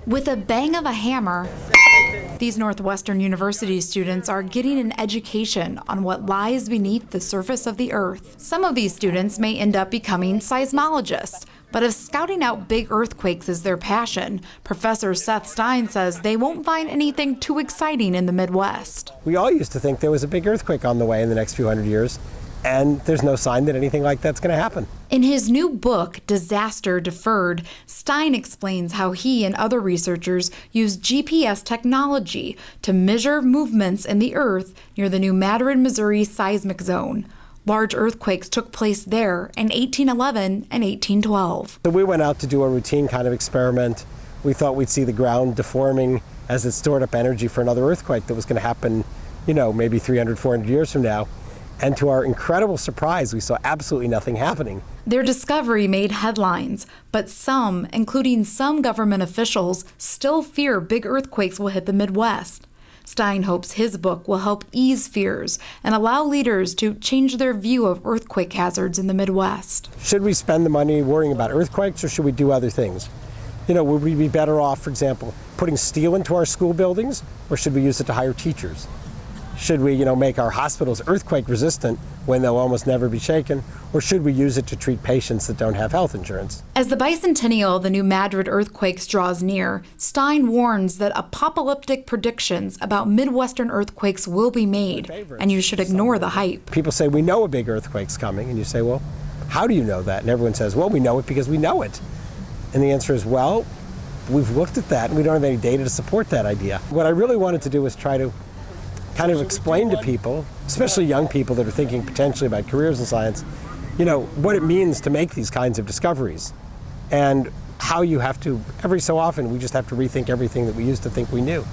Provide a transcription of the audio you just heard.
With a bang of a hammer, these Northwestern University students are getting an education on what lies beneath the surface of the Earth. Some of these students may end up becoming seismologists, but if scouting out big earthquakes is their passion, Professor Seth Stein says they won't find anything too exciting in the Midwest. We all used to think there was a big earthquake on the way in the next few hundred years, and there's no sign that anything like that's going to happen. In his new book, Deferred, Stein explains how he and other researchers use GPS technology to measure movements in the Earth near the new Madrid, Missouri seismic zone. Large earthquakes took place there in 1811 and 1812. So we went out to do a routine kind of experiment. We thought we'd see the ground deforming as it stored up energy for another earthquake that was going to happen, maybe 300, 400 years from now. And to our incredible surprise, we saw absolutely nothing happening. Their discovery made headlines, but some, including some government officials, still fear big earthquakes will hit the Midwest. Stein hopes his book will help ease fears and allow leaders to change their view of earthquake hazards in the Midwest. Should we spend the money worrying about earthquakes, or should we do other things? Would we be better off, for example, putting steel into our school buildings, or should we use it to hire teachers? Should we, make our hospitals earthquake resistant when they'll almost never be shaken? Or should we use it to treat patients that don't have health insurance? As the bicentennial of the new Madrid earthquakes draws near, Stein warns that apocalyptic predictions about Midwestern earthquakes will be made, and you should ignore the hype. People say, we know a big earthquake's coming, and you say, well, how do you know that? And everyone says, well, we know it because we know it. And the answer is, well, we've looked at that, and we don't have any data to support that idea. What I really wanted to do was try to kind of explain to people, especially young people that are thinking potentially about careers in science, what it means to make these kinds of discoveries, and how you have to, every so often, we just have to rethink everything that we used to think we knew.